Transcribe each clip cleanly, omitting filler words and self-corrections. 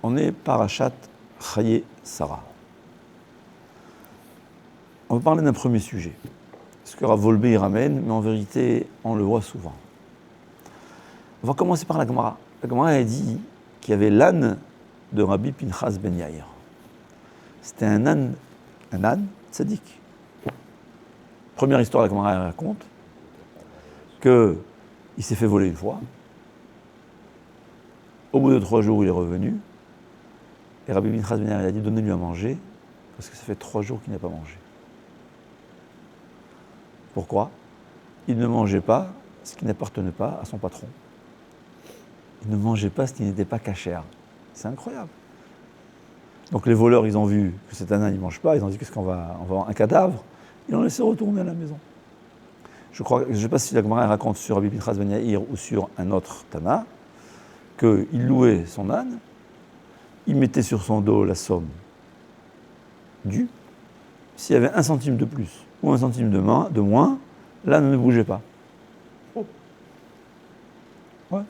On est Parashat Chaye Sarah. On va parler d'un premier sujet. Ce que Rav Wolbe y ramène, mais en vérité, on le voit souvent. On va commencer par la Gemara. La Gemara a dit qu'il y avait l'âne de Rabbi Pinchas ben Yair. C'était un âne tzaddik. Première histoire, la Gemara raconte qu'il s'est fait voler une fois. Au bout de 3 jours, il est revenu. Et Rabbi Pinchas ben Yair a dit, donnez-lui à manger, parce que ça fait 3 jours qu'il n'a pas mangé. Pourquoi ? Il ne mangeait pas ce qui n'appartenait pas à son patron. Il ne mangeait pas ce qui n'était pas cachère. C'est incroyable. Donc les voleurs, ils ont vu que cet âne, il ne mange pas. Ils ont dit, qu'est-ce qu'on va avoir un cadavre. Ils l'ont laissé retourner à la maison. Je ne sais pas si la Gemara raconte sur Rabbi Pinchas ben Yair ou sur un autre Tana, qu'il louait son âne, il mettait sur son dos la somme due. S'il y avait 1 centime de plus ou 1 centime de moins, l'âne ne bougeait pas. Oh. Ouais.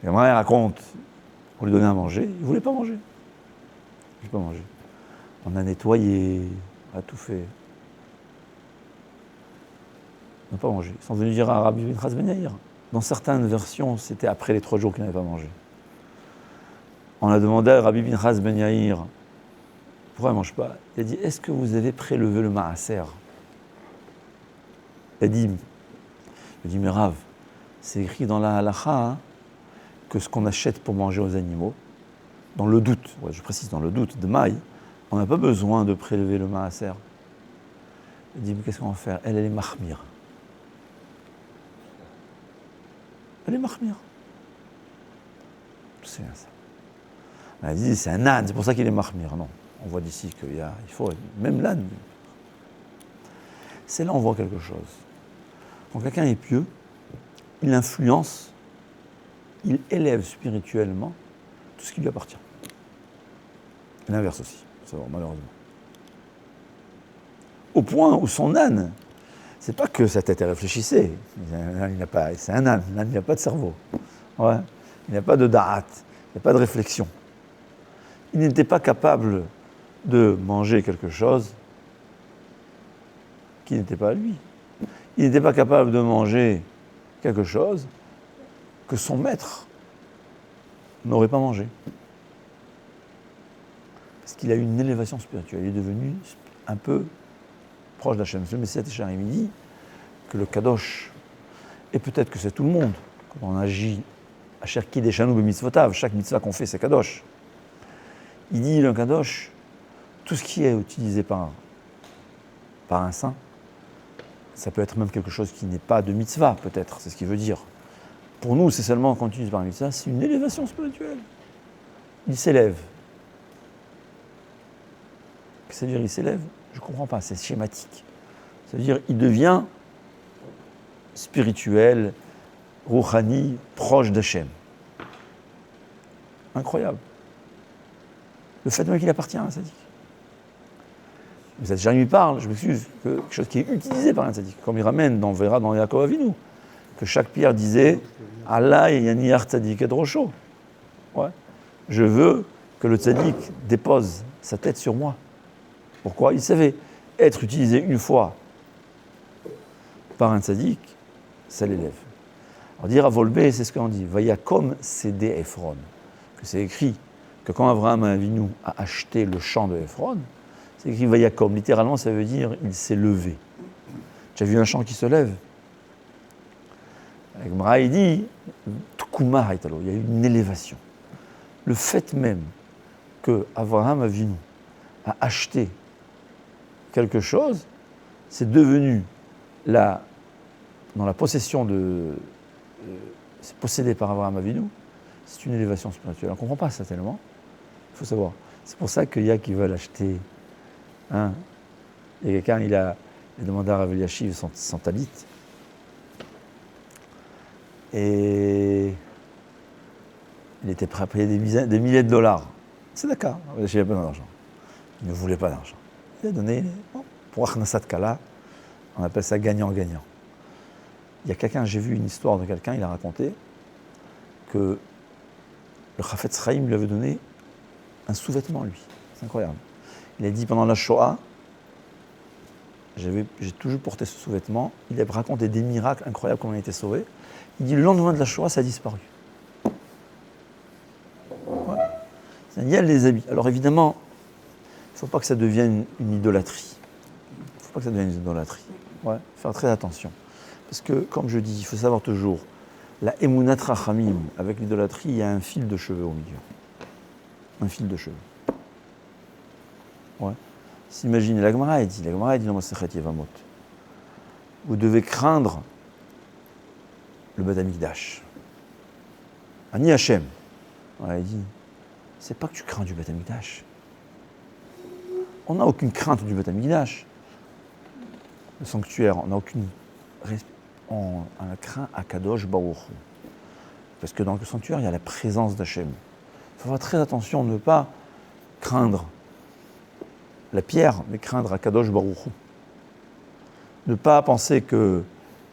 La Gemara raconte, on lui donnait à manger, il ne voulait pas manger. Il ne voulait pas manger. On a nettoyé, on a tout fait. Il n'a pas mangé. Ils sont venus dire à Rabbi Pinchas ben Yair. Dans certaines versions, c'était après les 3 jours qu'il n'avait pas mangé. On a demandé à Rabbi Pinchas ben Yair, pourquoi il ne mange pas ? Il a dit, est-ce que vous avez prélevé le maaser ? Il a dit, mais Rav, c'est écrit dans la halacha que ce qu'on achète pour manger aux animaux, dans le doute, je précise, dans le doute de maï, on n'a pas besoin de prélever le maaser. Il dit, mais qu'est-ce qu'on va faire ? Elle est mahmir. Elle est mahmir. C'est ça. Elle dit, c'est un âne, c'est pour ça qu'il est mahmir. Non, on voit d'ici qu'il faut, même l'âne. C'est là on voit quelque chose. Quand quelqu'un est pieux, il influence, il élève spirituellement tout ce qui lui appartient. Et l'inverse aussi, c'est vrai, malheureusement. Au point où son âne, c'est pas que sa tête réfléchissait. C'est un âne, l'âne, il n'a pas de cerveau. Ouais. Il n'a pas de da'at, il n'a pas de réflexion. Il n'était pas capable de manger quelque chose qui n'était pas à lui. Il n'était pas capable de manger quelque chose que son maître n'aurait pas mangé. Parce qu'il a eu une élévation spirituelle. Il est devenu un peu proche d'Hachem. Le Messias Técharim dit que le Kadosh, et peut-être que c'est tout le monde, quand on agit à Cherki des Chanou B'mitzvotav, chaque mitzvah qu'on fait, c'est Kadosh. Il dit, le Kadosh, tout ce qui est utilisé par un saint, ça peut être même quelque chose qui n'est pas de mitzvah, peut-être, c'est ce qu'il veut dire. Pour nous, c'est seulement quand on utilise par un mitzvah, c'est une élévation spirituelle. Il s'élève. Qu'est-ce que ça veut dire, il s'élève ? Je ne comprends pas, c'est schématique. Ça veut dire, il devient spirituel, rouhani, proche d'Hachem. Incroyable. Le fait même qu'il appartient à un tzaddik. Mais ça déjà lui parle, je m'excuse, que quelque chose qui est utilisé par un tzaddik. Comme il ramène, on verra dans Yaakov Avinu, que chaque pierre disait Allah yaniyar tzaddik et drosho. Ouais. Je veux que le tzaddik dépose sa tête sur moi. Pourquoi ? Il savait être utilisé une fois par un tzaddik, ça l'élève. Alors dire à Volbe, c'est ce qu'on dit, Vayakom Sede Ephron, que c'est écrit que quand Abraham Avinu a acheté le champ de Ephron, c'est écrit Vayakom, littéralement ça veut dire il s'est levé. Tu as vu un champ qui se lève ? Avec Mra, il dit Tkuma Haïtalo, il y a eu une élévation. Le fait même que Abraham Avinu a acheté quelque chose, c'est devenu dans la possession c'est possédé par Abraham Avinu, c'est une élévation spirituelle. On ne comprend pas ça tellement, il faut savoir. C'est pour ça qu'il y a qui veulent acheter. Il y a quelqu'un, il a demandé à Rav Eliashiv son talit. Et il était prêt à payer des milliers de dollars. C'est d'accord, Rav Eliashiv n'avait pas d'argent. Il ne voulait pas d'argent. Il a donné, pour Achnasat Kala, on appelle ça gagnant-gagnant. Il y a quelqu'un, j'ai vu une histoire de quelqu'un, il a raconté que le Chafetz Chaim lui avait donné un sous-vêtement, lui. C'est incroyable. Il a dit pendant la Shoah, j'ai toujours porté ce sous-vêtement. Il a raconté des miracles incroyables comment on a été sauvé. Il dit le lendemain de la Shoah, ça a disparu. Ouais. Il y a les habits. Alors évidemment, il ne faut pas que ça devienne une idolâtrie. Il ne faut pas que ça devienne une idolâtrie. Ouais. Faire très attention. Parce que, comme je dis, il faut savoir toujours, la Emunat Rachamim, avec l'idolâtrie, il y a un fil de cheveux au milieu. Un fil de cheveux. Ouais. S'imagine, la Gemara dit dans Masechet Yevamot, vous devez craindre le Beth Amikdash. Ani Hashem. Ouais, il dit, c'est pas que tu crains du Beth Amikdash. On n'a aucune crainte du Beth Amikdash. Le sanctuaire, on n'a aucune. On craint Akadosh Baruch Hu. Parce que dans le sanctuaire, il y a la présence d'Hachem. Il faut faire très attention de ne pas craindre la pierre, mais craindre Akadosh Baruch Hu. Ne pas penser que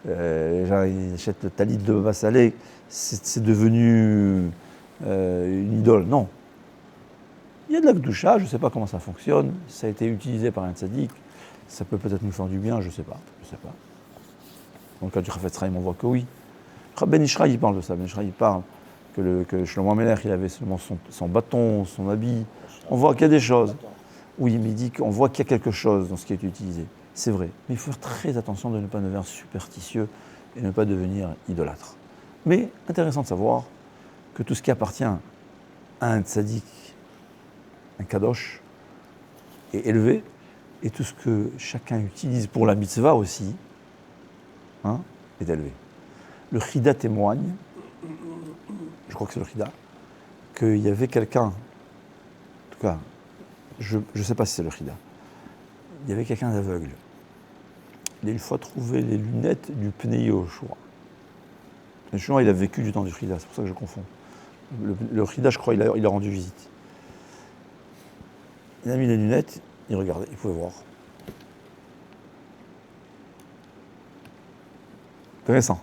j'achète le talit de Baba Salé, c'est devenu une idole. Non. Il y a de la Kedusha, je ne sais pas comment ça fonctionne, ça a été utilisé par un tzaddik, ça peut peut-être nous faire du bien, je ne sais pas. Dans le cas du Chafetz Chaim, on voit que oui. Ben Ishraï, il parle de ça. Ben Ishraï, il parle que Shlomo Amelech, il avait seulement son bâton, son habit. On voit qu'il y a des choses. Oui, mais il dit qu'on voit qu'il y a quelque chose dans ce qui est utilisé. C'est vrai. Mais il faut faire très attention de ne pas devenir superstitieux et ne pas devenir idolâtre. Mais intéressant de savoir que tout ce qui appartient à un tzaddik, un kadosh, est élevé, et tout ce que chacun utilise pour la mitzvah aussi, est élevé. Le Chida témoigne, je crois que c'est le Chida, qu'il y avait quelqu'un, en tout cas, je ne sais pas si c'est le Chida, il y avait quelqu'un d'aveugle. Il a une fois trouvé les lunettes du Pnei Yehoshua. Le Yehoshua, il a vécu du temps du Chida, c'est pour ça que je confonds. Le Chida, je crois, il a rendu visite. Il a mis les lunettes, il regardait, il pouvait voir. Intéressant.